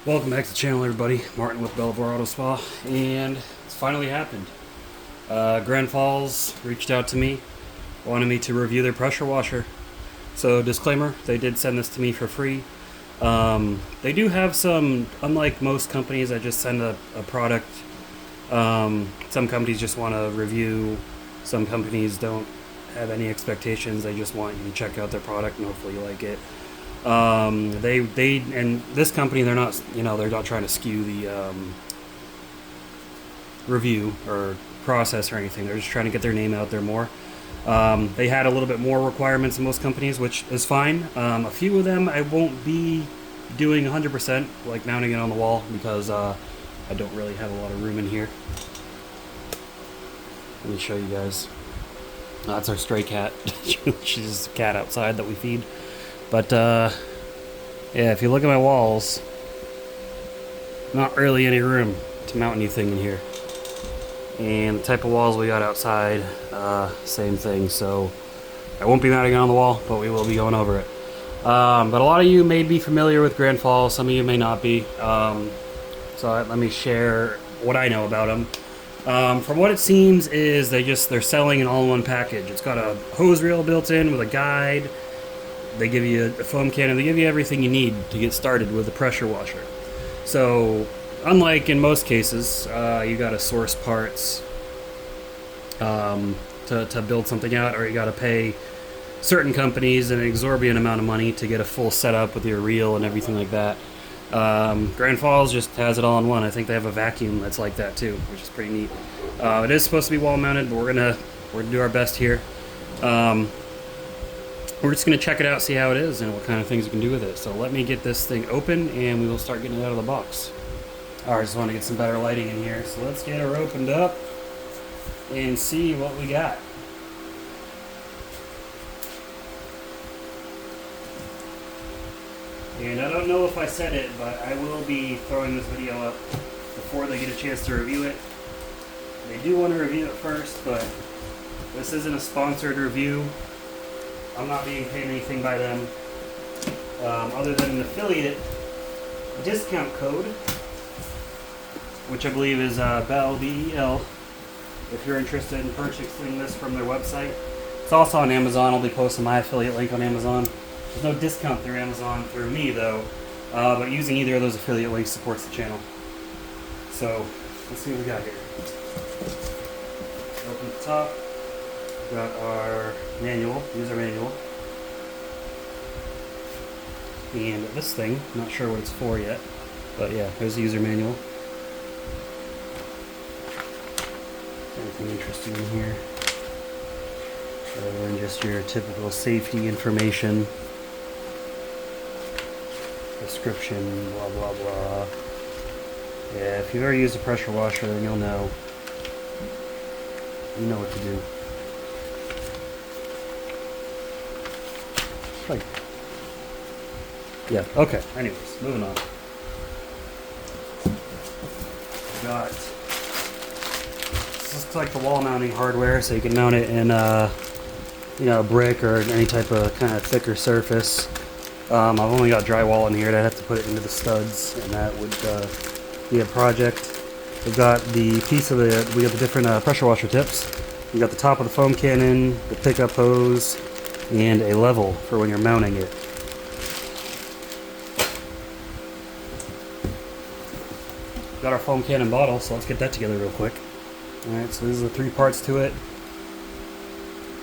Welcome back to the channel, everybody. Martin with Belvoir Auto Spa, and it's finally happened. Grandfalls reached out to me, wanted me to review their pressure washer. So, disclaimer, they did send this to me for free. They do have some, unlike most companies that just send a product, some companies just want to review, some companies don't have any expectations, they just want you to check out their product and hopefully you like it. They and this company, they're not trying to skew the review or process or anything. They're just trying to get their name out there more. They had a little bit more requirements than most companies, which is fine. A few of them I won't be doing 100%, like mounting it on the wall, because I don't really have a lot of room in here. Let me show you guys. That's our stray cat. She's a cat outside that we feed. But, yeah, if you look at my walls, not really any room to mount anything in here. And the type of walls we got outside, same thing. So, I won't be mounting it on the wall, but we will be going over it. But a lot of you may be familiar with Grandfalls, some of you may not be. So let me share what I know about them. From what it seems is they're selling an all-in-one package. It's got a hose reel built in with a guide. They give you a foam cannon. They give you everything you need to get started with the pressure washer. So, unlike in most cases, you got to source parts to build something out, or you got to pay certain companies an exorbitant amount of money to get a full setup with your reel and everything like that. Grandfalls just has it all in one. I think they have a vacuum that's like that too, which is pretty neat. It is supposed to be wall mounted, but we're gonna do our best here. We're just going to check it out, see how it is, and what kind of things we can do with it. So let me get this thing open, and we will start getting it out of the box. Alright, just want to get some better lighting in here. So let's get her opened up and see what we got. And I don't know if I said it, but I will be throwing this video up before they get a chance to review it. They do want to review it first, but this isn't a sponsored review. I'm not being paid anything by them, other than an affiliate discount code, which I believe is BEL, B-E-L, if you're interested in purchasing this from their website. It's also on Amazon. I'll be posting my affiliate link on Amazon. There's no discount through Amazon through me, though, but using either of those affiliate links supports the channel. So, let's see what we got here. Open the top. We've got our manual, user manual. And this thing, not sure what it's for yet, but yeah, there's the user manual. Anything interesting in here? Other than just your typical safety information. Description, blah blah blah. Yeah, if you've ever used a pressure washer, then you'll know. You know what to do. Like, yeah, okay, anyways, moving on. Got, this looks like the wall mounting hardware, so you can mount it in a brick or any type of kind of thicker surface. I've only got drywall in here, and I'd have to put it into the studs, and that would be a project. We've got the piece of we got the different pressure washer tips. We got the top of the foam cannon, the pickup hose, and a level for when you're mounting it. Got our foam cannon bottle, so let's get that together real quick. Alright, so these are the three parts to it.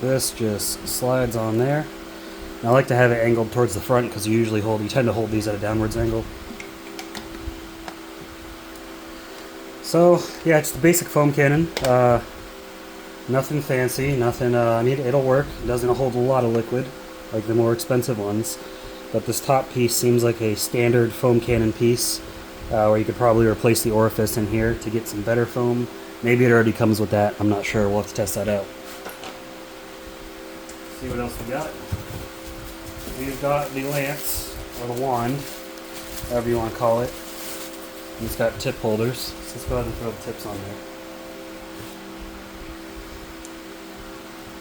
This just slides on there. And I like to have it angled towards the front because you tend to hold these at a downwards angle. So, yeah, it's the basic foam cannon. Nothing fancy, nothing, I mean, it'll work. It doesn't hold a lot of liquid, like the more expensive ones. But this top piece seems like a standard foam cannon piece, where you could probably replace the orifice in here to get some better foam. Maybe it already comes with that, I'm not sure, we'll have to test that out. See what else we got. We've got the lance, or the wand, however you want to call it. And it's got tip holders, so let's go ahead and throw the tips on there.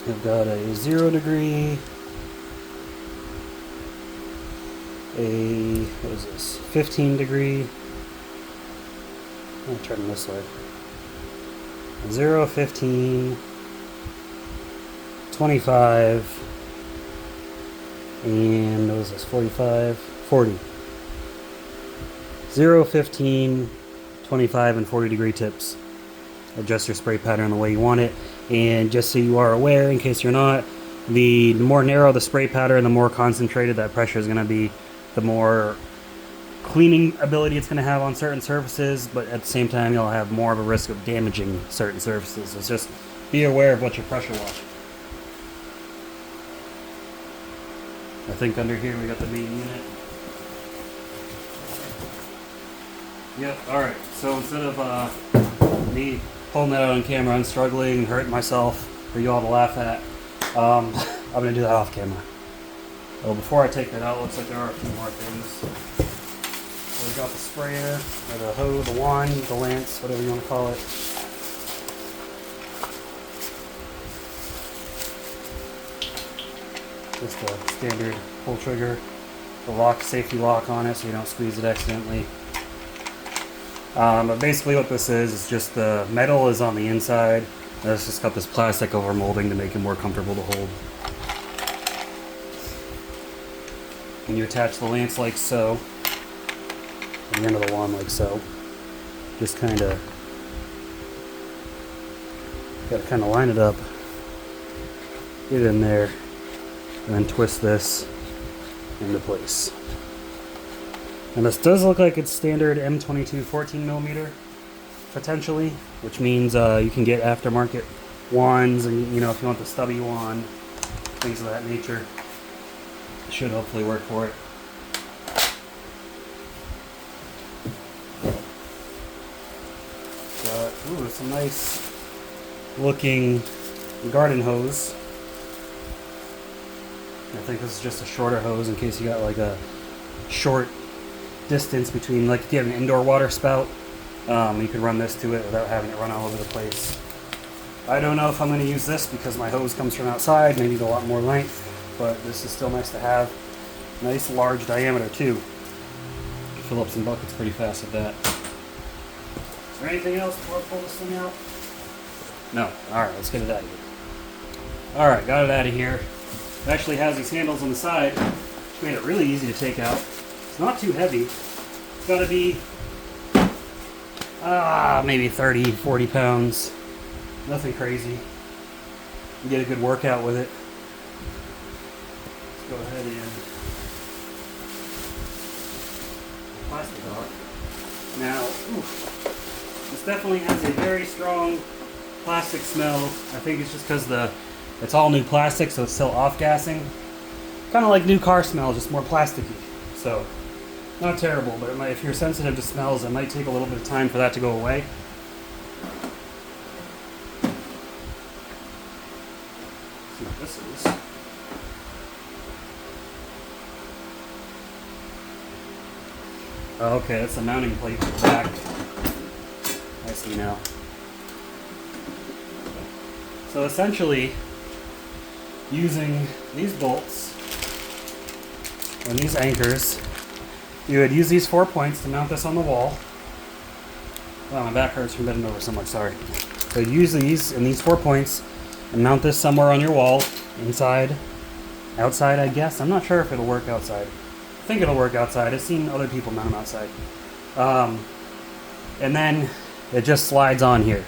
I've got a 0 degree, a, what is this, 15 degree, I'm gonna turn this way. 0, 15, 25, and what is this, 45, 40. 0, 15, 25, and 40 degree tips. Adjust your spray pattern the way you want it. And just so you are aware, in case you're not, the more narrow the spray pattern, the more concentrated that pressure is going to be, the more cleaning ability it's going to have on certain surfaces, but at the same time you'll have more of a risk of damaging certain surfaces. So just be aware of what you pressure wash. I think under here we got the main unit. Yep, alright, so instead of me pulling that out on camera and struggling and hurting myself for you all to laugh at, I'm going to do that off camera. Well, before I take that out, it looks like there are a few more things. So we got the sprayer, or the hoe, the wand, the lance, whatever you want to call it. Just a standard pull trigger. The lock, safety lock on it so you don't squeeze it accidentally. But basically what this is just the metal is on the inside. And it's just got this plastic over molding to make it more comfortable to hold. And you attach the lance like so. And the end of the wand like so. Just kind of got to kind of line it up, get it in there, and then twist this into place. And this does look like it's standard M22 14mm potentially, which means you can get aftermarket wands, and you know, if you want the stubby wand, things of that nature, it should hopefully work for it. Ooh, some nice looking garden hose. I think this is just a shorter hose in case you got like a short distance between, like if you have an indoor water spout, you can run this to it without having it run all over the place. I don't know if I'm going to use this because my hose comes from outside and I need a lot more length, but this is still nice to have. Nice large diameter too. You can fill up some buckets pretty fast with that. Is there anything else before I pull this thing out? No. Alright, let's get it out of here. Alright, got it out of here. It actually has these handles on the side, which made it really easy to take out. It's not too heavy. It's got to be maybe 30, 40 pounds. Nothing crazy. You get a good workout with it. Let's go ahead and plastic off. Now, this definitely has a very strong plastic smell. I think it's just because it's all new plastic, so it's still off-gassing. Kind of like new car smell, just more plasticky. So, not terrible, but if you're sensitive to smells, it might take a little bit of time for that to go away. Let's see what this is. Okay, that's the mounting plate for the back. I see now. So essentially, using these bolts and these anchors, you would use these 4 points to mount this on the wall. Wow, my back hurts from bending over so much, sorry. So use these and these 4 points and mount this somewhere on your wall, inside, outside I guess. I'm not sure if it'll work outside. I think it'll work outside. I've seen other people mount them outside. And then it just slides on here.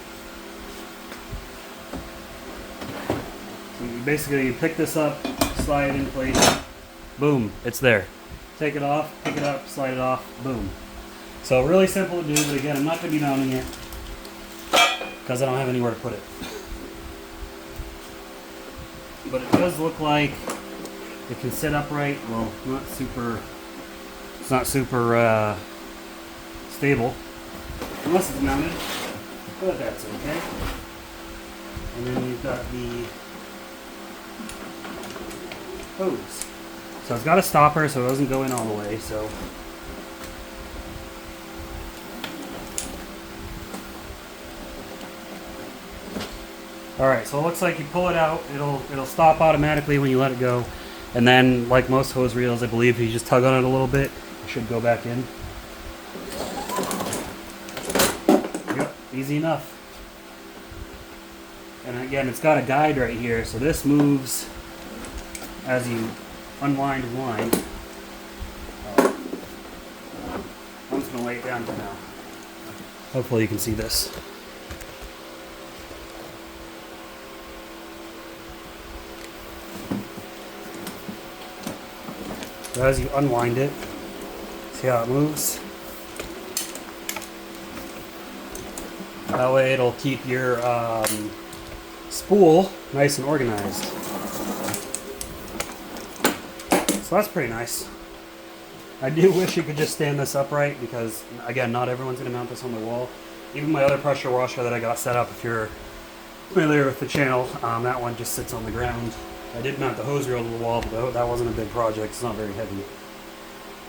So basically you pick this up, slide it in place, boom, it's there. Take it off, pick it up, slide it off, boom. So really simple to do, but again, I'm not going to be mounting it because I don't have anywhere to put it. But it does look like it can sit upright. Well, it's not super stable unless it's mounted, but that's okay. And then you've got the hose. So it's got a stopper so it doesn't go in all the way. So alright, so it looks like you pull it out, it'll stop automatically when you let it go. And then, like most hose reels, I believe, if you just tug on it a little bit, it should go back in. Easy enough. And again, it's got a guide right here, so this moves as you unwind and wind. I'm just going to lay it down for now. Hopefully you can see this. So as you unwind it, see how it moves? That way it'll keep your spool nice and organized. So that's pretty nice. I do wish you could just stand this upright because, again, not everyone's going to mount this on the wall. Even my other pressure washer that I got set up, if you're familiar with the channel, that one just sits on the ground. I did mount the hose reel to the wall, but that wasn't a big project. It's not very heavy.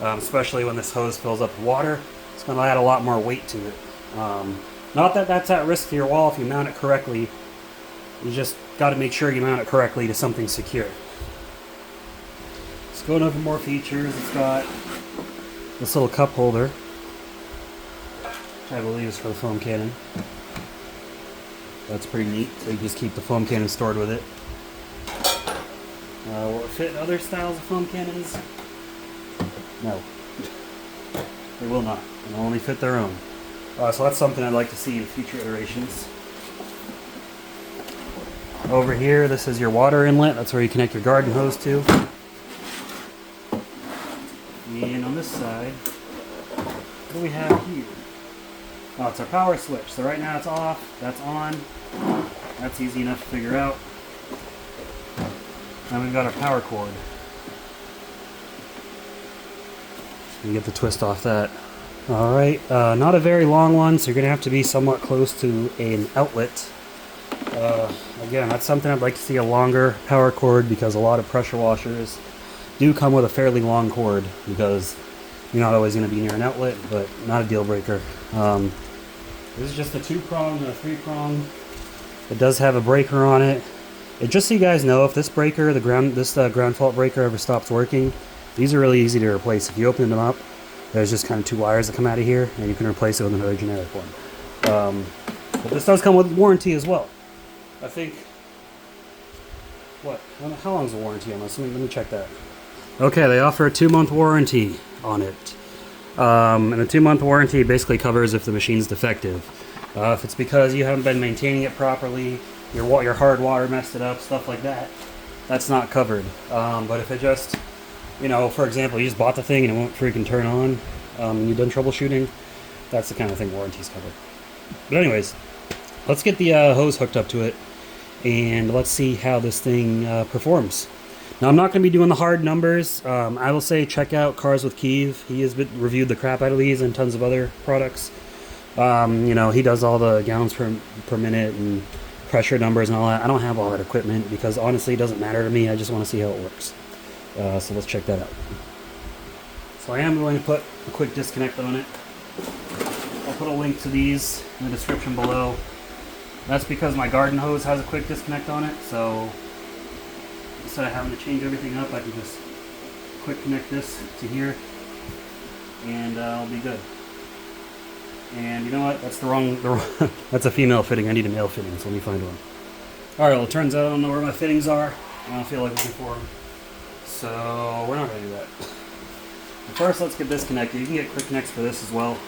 Especially when this hose fills up with water, it's going to add a lot more weight to it. Not that that's at risk to your wall if you mount it correctly. You just got to make sure you mount it correctly to something secure. Just going over more features, it's got this little cup holder, which I believe is for the foam cannon. That's pretty neat, so you just keep the foam cannon stored with it. Will it fit other styles of foam cannons? No. They will not. They'll only fit their own. So that's something I'd like to see in future iterations. Over here, this is your water inlet. That's where you connect your garden hose to. And on this side, what do we have here? Oh, it's our power switch. So right now it's off, that's on. That's easy enough to figure out. And we've got our power cord. You get the twist off that. Alright, not a very long one, so you're going to have to be somewhat close to an outlet. Again, that's something I'd like to see, a longer power cord, because a lot of pressure washers do come with a fairly long cord, because you're not always going to be near an outlet, but not a deal breaker. This is just a 2-prong and a 3-prong. It does have a breaker on it. Just so you guys know, if this breaker, this ground fault breaker ever stops working, these are really easy to replace. If you open them up, there's just kind of 2 wires that come out of here, and you can replace it with another generic one. But this does come with warranty as well. I think, how long is the warranty on this? Let me check that. Okay, they offer a 2-month warranty on it. And a 2-month warranty basically covers if the machine's defective. If it's because you haven't been maintaining it properly, your hard water messed it up, stuff like that, that's not covered. But if it just, for example, you just bought the thing and it won't freaking turn on, and you've done troubleshooting, that's the kind of thing warranties cover. But anyways, let's get the hose hooked up to it, and let's see how this thing performs. Now, I'm not going to be doing the hard numbers. I will say check out Cars with Keeve. He has reviewed the crap out of these and tons of other products. He does all the gallons per minute and pressure numbers and all that. I don't have all that equipment because honestly it doesn't matter to me. I just want to see how it works. So let's check that out. So I am going to put a quick disconnect on it. I'll put a link to these in the description below. That's because my garden hose has a quick disconnect on it, so instead of having to change everything up, I can just quick connect this to here and I'll be good. And you know what? That's the wrong that's a female fitting. I need a male fitting, so let me find one. Alright, well, it turns out I don't know where my fittings are. I don't feel like looking for them. So we're not going to do that. First, let's get this connected. You can get quick connects for this as well.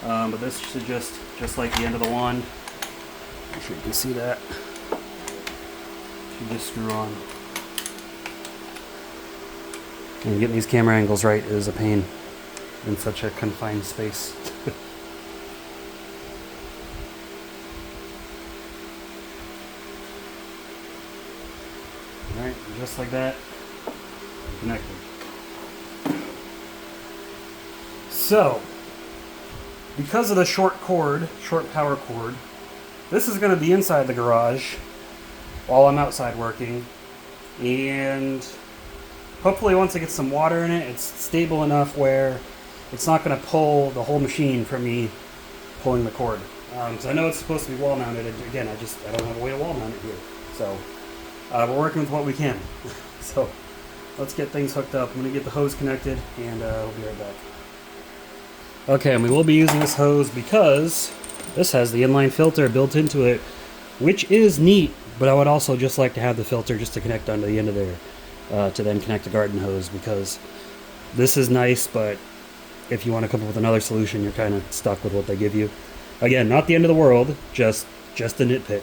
But this should just like the end of the wand. I'm sure you can see that. Should just screw on. And getting these camera angles right is a pain in such a confined space. Alright, just like that, connected. So, because of the short power cord, this is going to be inside the garage while I'm outside working, and hopefully once I get some water in it, it's stable enough where it's not going to pull the whole machine from me pulling the cord. Because I know it's supposed to be wall mounted, and again, I don't have a way to wall mount it here. So we're working with what we can. So let's get things hooked up. I'm going to get the hose connected, and we'll be right back. Okay, and we will be using this hose because This has the inline filter built into it, which is neat, but I would also just like to have the filter just to connect onto the end of there, to then connect the garden hose, because this is nice, but if you want to come up with another solution, you're kind of stuck with what they give you. Again, not the end of the world, just a nitpick.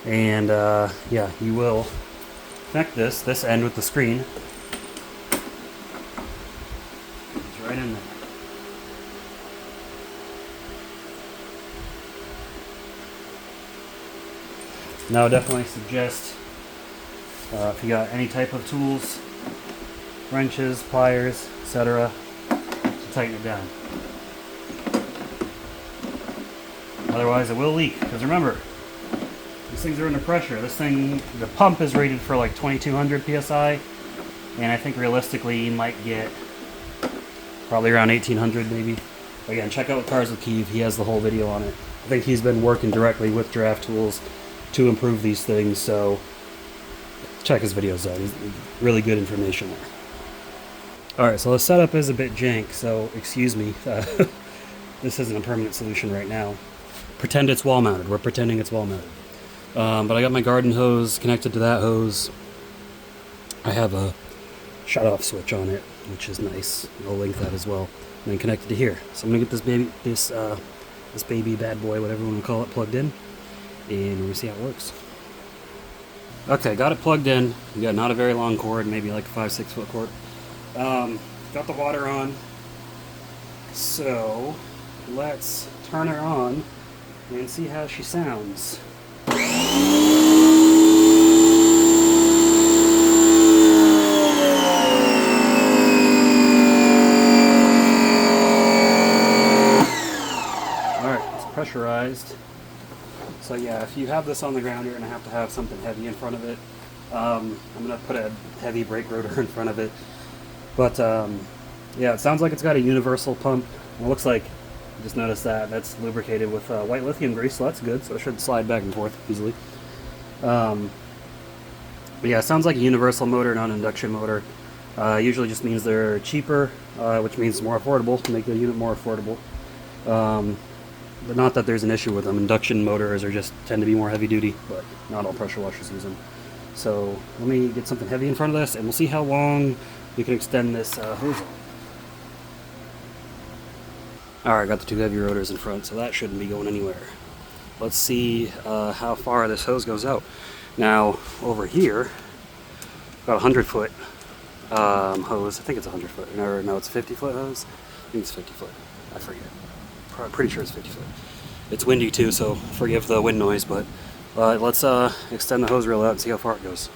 And yeah, you will connect this end with the screen. It's right in there. Now I definitely suggest, if you got any type of tools, wrenches, pliers, etc., to tighten it down. Otherwise it will leak, because remember, these things are under pressure. This thing, the pump is rated for like 2200 psi, and I think realistically you might get probably around 1800 maybe. Again, check out Cars with Keeve, he has the whole video on it. I think he's been working directly with Giraffe tools to improve these things, so check his videos out. He's really good information there. Alright, so the setup is a bit jank, so excuse me. This isn't a permanent solution right now. Pretend it's wall mounted. We're pretending it's wall mounted. But I got my garden hose connected to that hose. I have a shut off switch on it, which is nice. I'll link that as well. And then connected to here. So I'm gonna get this baby bad boy, whatever you want to call it, plugged in, and we're gonna see how it works. Okay, got it plugged in. We got not a very long cord, maybe like a 5-6 foot cord. Got the water on. So let's turn her on and see how she sounds. Alright, it's pressurized. So yeah, if you have this on the ground, you're going to have something heavy in front of it. I'm going to put a heavy brake rotor in front of it. But yeah, it sounds like it's got a universal pump. It looks like, I just noticed that's lubricated with white lithium grease, so that's good. So it should slide back and forth easily. But yeah, it sounds like a universal motor, not an induction motor. Usually just means they're cheaper, which means more affordable, to make the unit more affordable. But not that there's an issue with them. Induction motors tend to be more heavy duty, but not all pressure washers use them. So let me get something heavy in front of this, and we'll see how long we can extend this hose. Alright, got the two heavy rotors in front, so that shouldn't be going anywhere. Let's see how far this hose goes out. Now, over here, got a 100 foot hose. I think it's a 100 foot. Or no, it's a 50 foot hose. I think it's 50 foot. I forget. Pretty sure it's 50 foot. It's windy too, so forgive the wind noise, but let's extend the hose reel out and see how far it goes.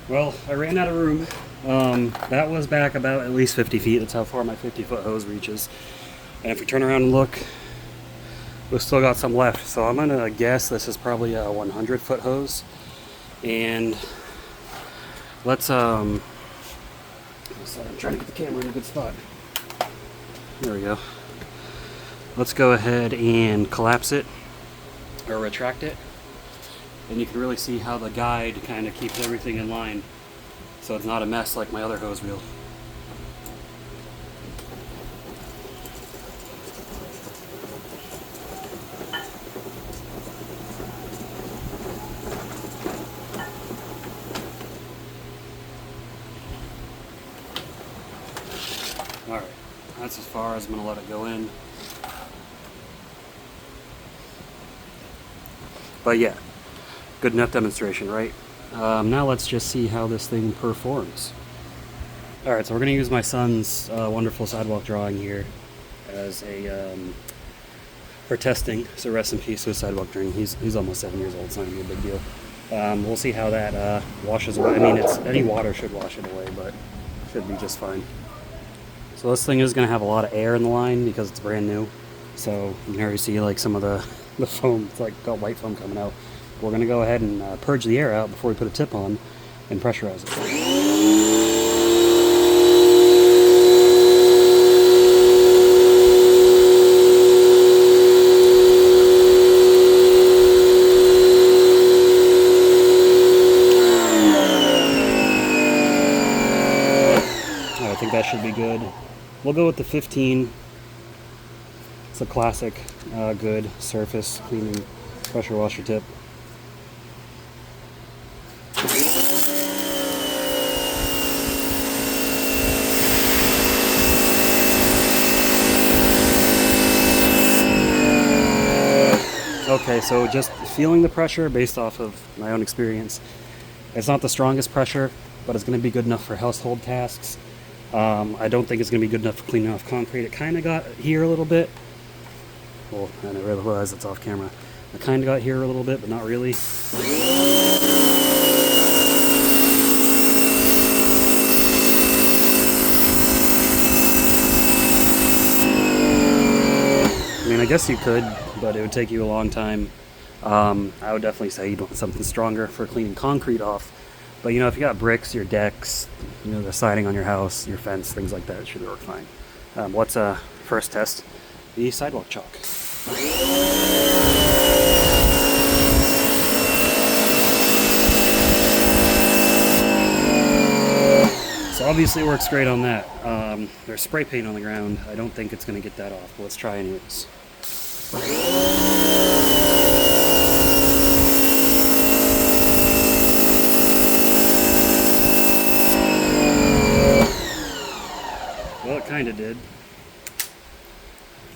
Well, I ran out of room. That was back about at least 50 feet. That's how far my 50 foot hose reaches. And if we turn around and look, we've still got some left. So I'm gonna guess this is probably a 100 foot hose. And let's, sorry, I'm trying to get the camera in a good spot. There we go. Let's go ahead and collapse it, or retract it. And you can really see how the guide kind of keeps everything in line, so it's not a mess like my other hose reel. Alright, that's as far as I'm going to let it go in. But yeah, good enough demonstration, right? Now let's just see how this thing performs. Alright, so we're going to use my son's wonderful sidewalk drawing here as a for testing. So rest in peace to his sidewalk drawing. He's almost 7 years old. It's not going to be a big deal. We'll see how that washes away. I mean, any water should wash it away, but should be just fine. So this thing is going to have a lot of air in the line because it's brand new. So you can already see like some of the foam. It's like got white foam coming out. We're going to go ahead and purge the air out before we put a tip on and pressurize it. I think that should be good. We'll go with the 15. It's a classic, good surface cleaning pressure washer tip. Okay, so just feeling the pressure based off of my own experience. It's not the strongest pressure, but it's going to be good enough for household tasks. I don't think it's going to be good enough for cleaning off concrete. It kind of got here a little bit. Well, I didn't realize it's off camera. I kind of got here a little bit, but not really. I mean, I guess you could, but it would take you a long time. I would definitely say you'd want something stronger for cleaning concrete off. But, you know, if you got bricks, your decks, you know, the siding on your house, your fence, things like that, it should work fine. Let's first test the sidewalk chalk. So obviously it works great on that. There's spray paint on the ground. I don't think it's going to get that off, but let's try anyways. Well, it kind of did.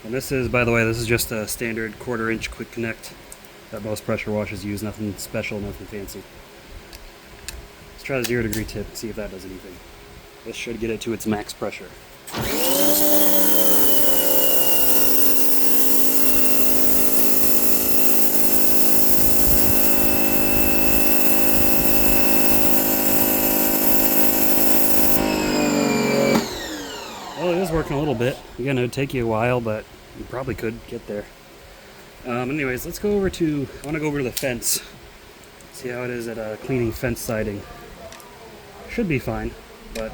And this is, by the way, this is just a standard 1/4 inch quick connect that most pressure washers use. Nothing special, nothing fancy. Let's try the 0 degree tip and see if that does anything. This should get it to its max pressure. Well, it is working a little bit. Again, it would take you a while, but you probably could get there. Anyways, let's go over to, I want to go over to the fence. See how it is at cleaning fence siding. Should be fine, but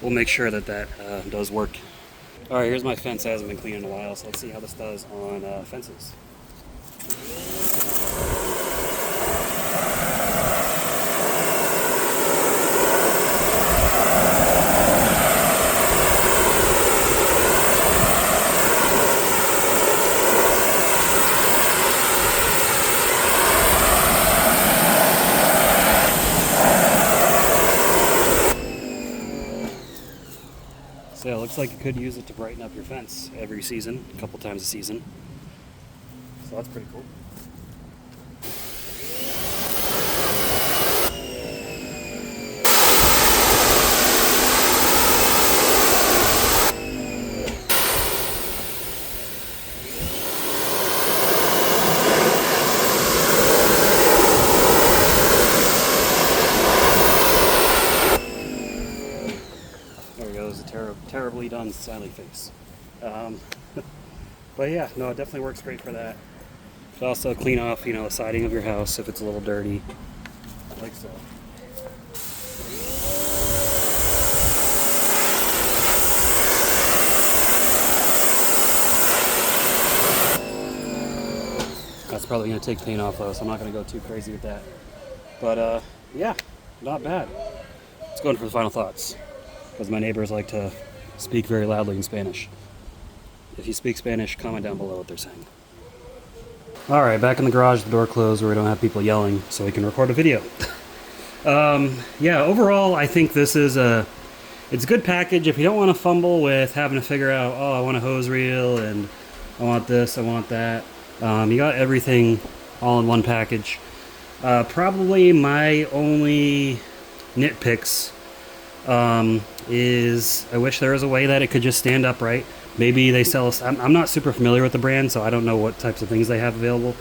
we'll make sure that that does work. Alright, here's my fence. It hasn't been cleaned in a while, so let's see how this does on fences. So yeah, it looks like you could use it to brighten up your fence every season, a couple times a season. So that's pretty cool. Terribly done smiley face. But yeah, no, it definitely works great for that. It also clean off, you know, the siding of your house if it's a little dirty, like so. That's probably going to take paint off though, so I'm not going to go too crazy with that. But yeah, not bad. Let's go in for the final thoughts, because my neighbors like to speak very loudly in Spanish. If you speak Spanish, comment down below what they're saying. Alright, back in the garage, the door closed where we don't have people yelling, so we can record a video. Yeah, overall, I think this is it's a good package. If you don't want to fumble with having to figure out, oh, I want a hose reel, and I want this, I want that. You got everything all in one package. Probably my only nitpicks is I wish there was a way that it could just stand upright. Maybe they sell. I'm not super familiar with the brand, so I don't know what types of things they have available.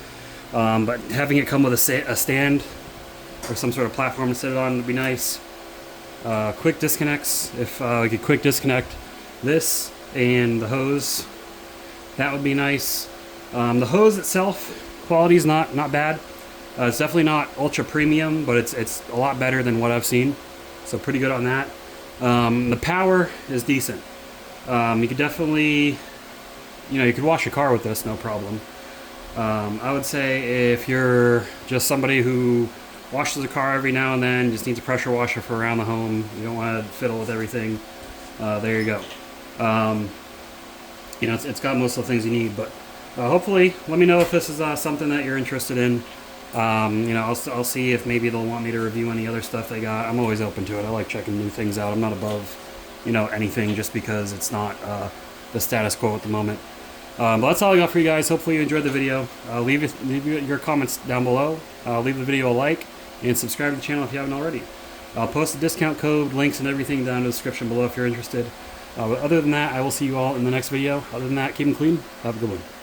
But having it come with a stand or some sort of platform to sit it on would be nice. Quick disconnects. If we could quick disconnect this and the hose, that would be nice. The hose itself, quality is not bad. It's definitely not ultra premium, but it's a lot better than what I've seen. So pretty good on that. The power is decent. You could definitely, you could wash your car with this, no problem. I would say if you're just somebody who washes a car every now and then, just needs a pressure washer for around the home, you don't want to fiddle with everything, there you go. It's got most of the things you need, but hopefully, let me know if this is something that you're interested in. I'll see if maybe they'll want me to review any other stuff they got. I'm always open to it. I like checking new things out. I'm not above, anything just because it's not the status quo at the moment. But that's all I got for you guys. Hopefully you enjoyed the video. Leave your comments down below. Leave the video a like and subscribe to the channel if you haven't already. I'll post the discount code, links, and everything down in the description below if you're interested. But other than that, I will see you all in the next video. Other than that, keep them clean. Have a good one.